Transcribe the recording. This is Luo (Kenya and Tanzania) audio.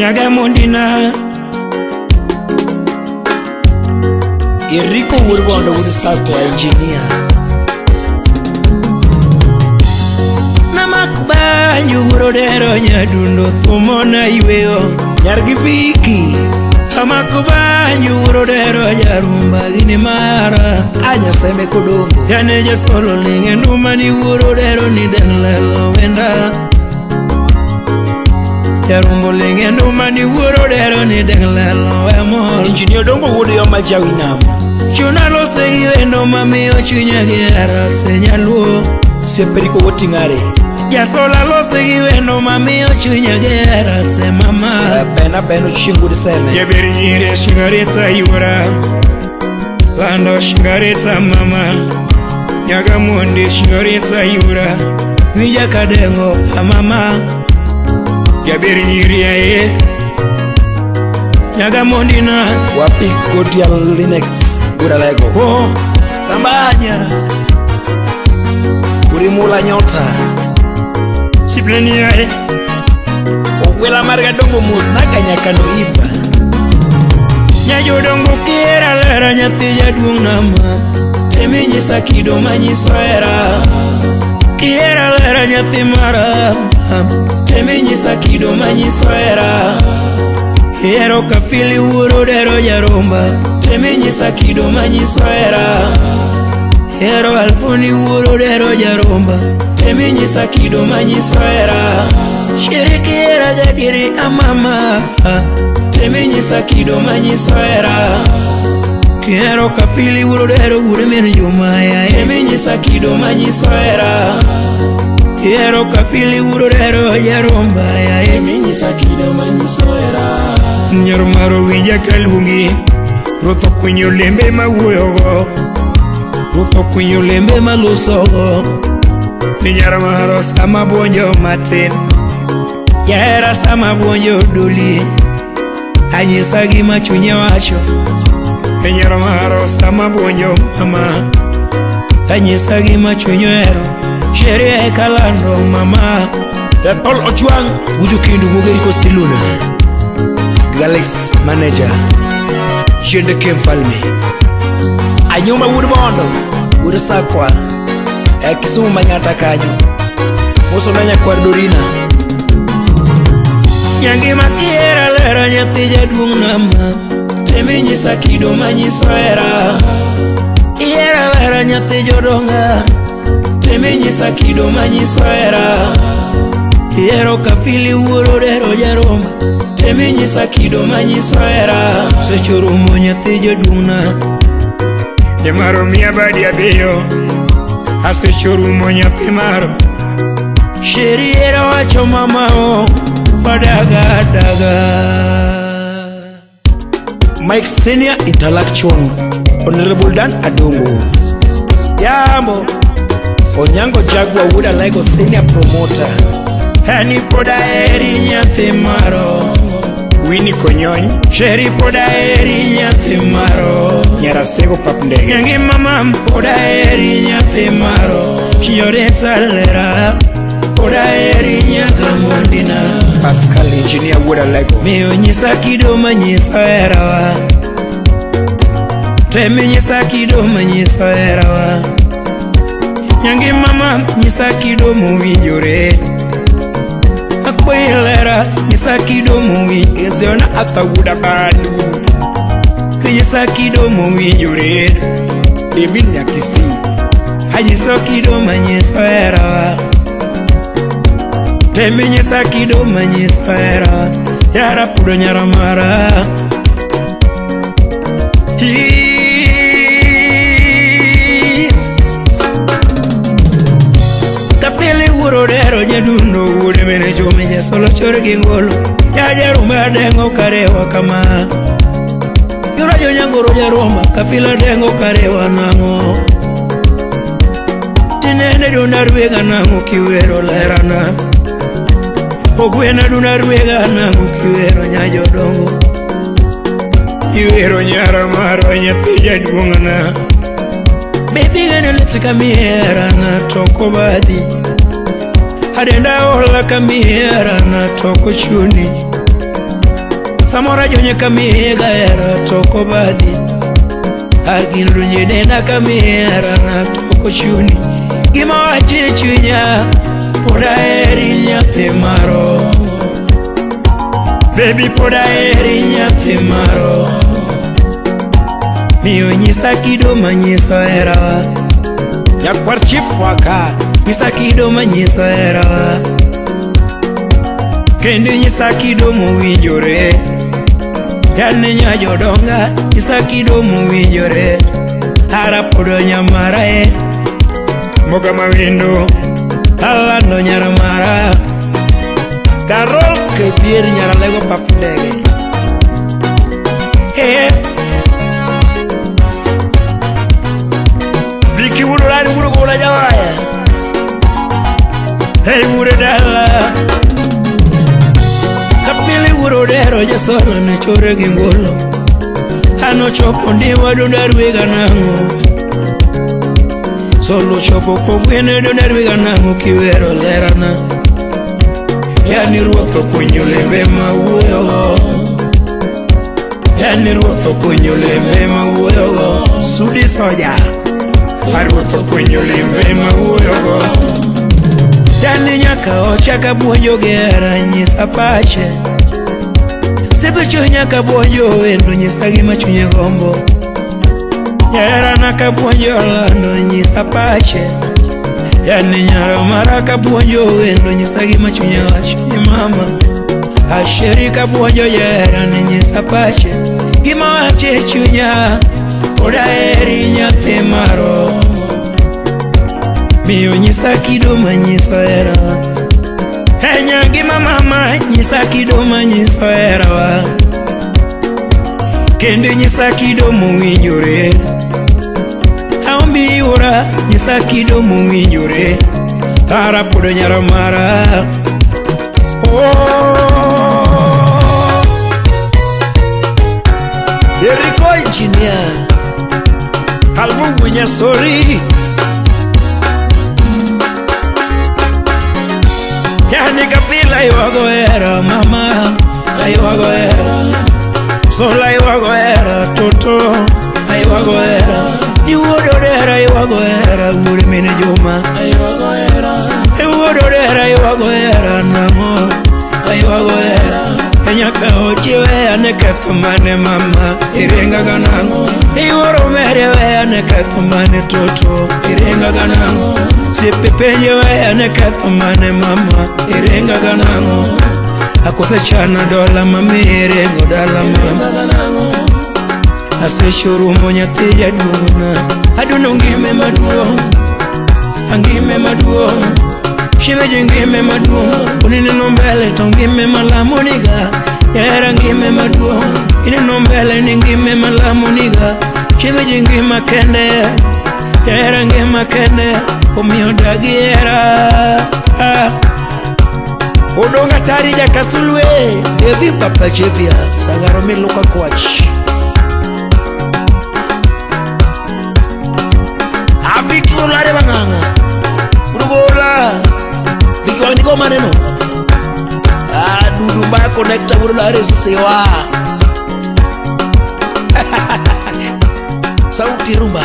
nyaga mondina Enrico Urbondo Urisako engineer Namakbanyu urodero nyadundo tumona iweyo Nyargibiki Amakubanyu urodero jarumba gini mara Anya seme kudungu Yaneja solo linge numani urodero ni denglelo wenda Jarumbo linge numani urodero ni denglelo wemo Engineer dongo wudu yo majawinamu Chuna lo se no mami o chunya giara señaluo Seperico wotingare Ya sola lo se no mami o chunya giara se mama Bena beno chingu de seme Ya berire shingaretsa yura Bando shingaretsa mama Nyaga monde shingaretsa yura Vija kadengo mama Ya berire ye Nyaga mondina Wapi Godial Linux Uralego Oh Tambanya Urimula nyota Sipleni yae Owela marga dongo musnaga nyakano iva Nyajo dongo kiera lera nyatija duonama Teminyi sakido manyi soera Kiera lera nyathimara Teminyi sakido manyi soera Kiero kafili urodero jaromba Teminyi sakido manyi soera Kiero alfoni urodero jaromba Teminyi sakido manyi soera Shirikiera jadiri amama Teminyi sakido manyi soera Kiero kafili urodero uremeni jumaya Teminyi sakido manyi soera Kiero kafili urodero jaromba Teminyi sakido manyi soera Nyarumaro wija kalungi Rutho kunyo lembe mawuyogo Rutho kunyo lembe malusogo Nyarumaro sama bonjo matin Yara sama bonjo duli Anyisagi machunya wacho Nyarumaro sama bonjo mama Anyisagi machunya ero Sheria kalando mama Datol Ojuang Ujukindu Mugeri Kostiluna Galex Manager Jende Kemfalme Anyuma Urbondo Urisakwa Kisumu Manyata Kanyu Muso Nanya Kwardorina Nyangi makiera lera nyatija duonama Teminyi sakido manyi soera Iera lera nyatijo donga Teminyi sakido manyi soera Kiero kafili urodero jaromba Teminyi sakido manyi soera Sechorumo nyathijo duna Yamaro miya badi abeyo Asechorumo nyathimaro Shiriera wacho mamao Badaga daga Mike Senior Intellectual Honorable Dan Adongo Yambo Onyango Jagwa Wuda Lego Senior Promoter Hani poda eri nyathimaro Winnie Konyony Sheri poda eri nyathimaro Nyarasego Papndege Nyangi mama poda eri nyathimaro Chiyoreta lera Poda eri nyakamondina Pascal Engineer Wuda Lego Miyo nyisa kido manyisa erawa Temi nyisa kido manyisa erawa Nyangi mama nyisa kido muwinjore Akwilera nyisa kido muwinjore Ezeona atawuda bandu Nyisa kido muwinjore David Nyakisi Hanyisa kido manyisa erawa Temi nyisa kido manyisa erawa Yara pudo nyaramara Kapili urodero nyadundo ude mene jome solo chore gingolo Ya jarumba dengo karewa kama Yura jo nyangoro jarumba kapila dengo karewa nango Tinene dunarwega nango kiwero lerana Ogwena dunarwega nango kiwero nyajodongo Kiwero nyaramaro nyathija duongana Baby gana letika miera na toko badi Adenda ola kamiera na toko chuni samora jonye kamiga era toko badi agin runye nena kamera na toko chuni gima wache chunya poda eri nyathi maro baby poda eri nyathi maro miyo nyisa kido manyiso erawa Nyakwar chief waka nyisa kido manyiso erawa kendo nyisa kido mowinjore yane nyajodonga nyisa kido mowinjore hara podo nyamara moga mawindo alando nyaramara Karol kebier nyaralego papndege Viki wuro lani wuro gola jawaya wuro dala kapili wuro dero jasolo ne chore gingolo ano chopo ndiwa dondarwega nango solo chopo kogwene dondarwega nango kiwero lerana yani ruotho kunyo lembe mawuoyo yani ruotho kunyo lembe mawuoyo sudi soja ruotho kunyo lembe mawuoyo yani nyaka ochaka buonjo gera nyisa pache sebecho nyaka buonjo wendo nyisa gima chunye gombo nyara naka buonjo lando nyisa pache yani nyara maraka buonjo wendo nyisa gima chunye wacho mama ashirika buonjo yera nyisa pache gima wache chunya poda eri nyathi maro miyo nyisa kido manyiso era henya gima mama nyisa kido manyiso era kendo nyisa kido mowinjore aombi ora nyisa kido mowinjore hara podo nyaramara Eriko engineer Albu nya sorry Yani kapila iwago era mama Iwago era Sola iwago era toto Iwago era Iwodo era iwago era Muri mine juma Iwago era Iwodo era iwago era Namo Iwago era Nyaka ochiwe anekefumane mama Irenga ganango Iworo merewe anekefumane toto Irenga ganango Sipipenyewe anekefumane mama Irenga ganango Akothe chana dola mami irengo dala mama Ase shurumo nyathi jaduna Aduno ngime maduong Angime maduong Shimeji ngime maduong Unini nombele to ngime malamuniga Yera ngime maduong Ini nombele ni ngime malamuniga Shimeji ngime kende Yera ngime kende Umiyo dagi yera Udonga tari jaka sulwe Evi papa chevia Sagaro miluka coach Aviki ulare banganga Urugola Viki wala niko maneno Dudu mbaya connecta ulare sewa Sauti rumba